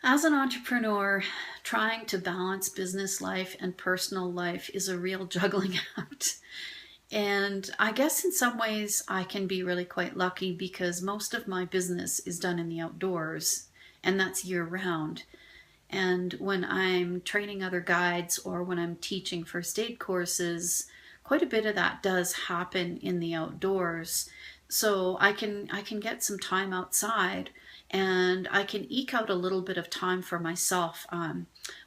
As an entrepreneur, trying to balance business life and personal life is a real juggling act. And I guess in some ways I can be really quite lucky because most of my business is done in the outdoors, and that's year round. And when I'm training other guides or when I'm teaching first aid courses, quite a bit of that does happen in the outdoors. So I can get some time outside, and I can eke out a little bit of time for myself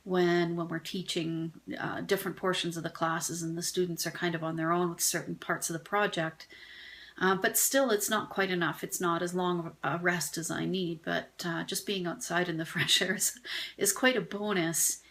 when we're teaching different portions of the classes and the students are kind of on their own with certain parts of the project. But still, it's not quite enough. It's not as long of a rest as I need, but just being outside in the fresh air is quite a bonus.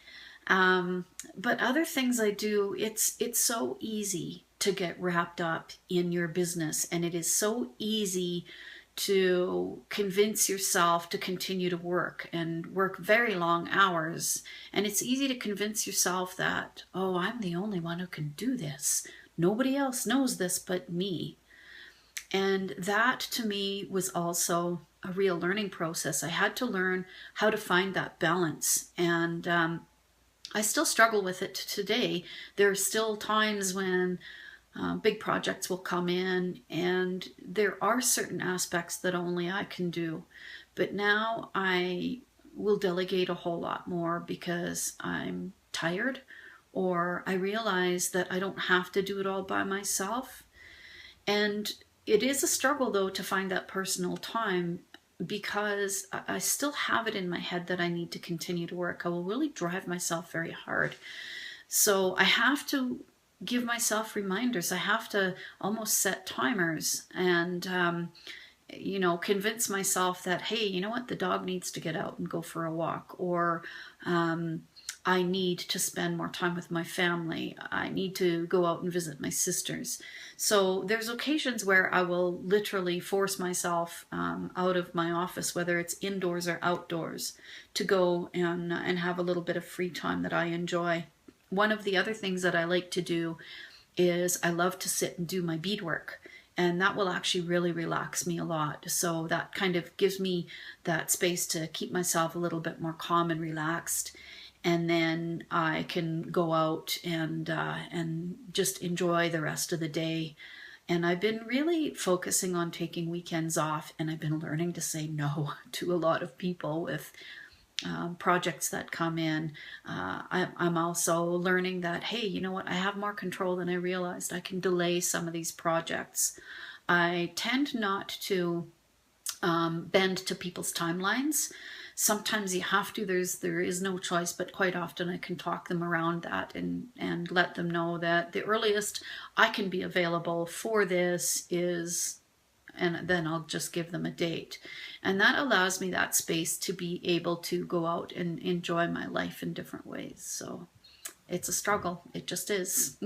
But other things I do, it's so easy to get wrapped up in your business, and it is so easy to convince yourself to continue to work and work very long hours. And it's easy to convince yourself that, oh, I'm the only one who can do this. Nobody else knows this but me. And that to me was also a real learning process. I had to learn how to find that balance. And I still struggle with it today. There are still times when big projects will come in, and there are certain aspects that only I can do. But now I will delegate a whole lot more because I'm tired, or I realize that I don't have to do it all by myself. And it is a struggle, though, to find that personal time because I still have it in my head that I need to continue to work. I will really drive myself very hard. So I have to give myself reminders. I have to almost set timers and, convince myself that, hey, you know what, the dog needs to get out and go for a walk, or I need to spend more time with my family. I need to go out and visit my sisters. So there's occasions where I will literally force myself out of my office, whether it's indoors or outdoors, to go and have a little bit of free time that I enjoy. One of the other things that I like to do is I love to sit and do my beadwork. And that will actually really relax me a lot. So that kind of gives me that space to keep myself a little bit more calm and relaxed, and then I can go out and just enjoy the rest of the day. And I've been really focusing on taking weekends off, and I've been learning to say no to a lot of people with projects that come in. I'm also learning that, hey, you know what, I have more control than I realized. I can delay some of these projects. I tend not to bend to people's timelines. Sometimes you have to, there is no choice, but quite often I can talk them around that and let them know that the earliest I can be available for this is, and then I'll just give them a date. And that allows me that space to be able to go out and enjoy my life in different ways. So it's a struggle. It just is.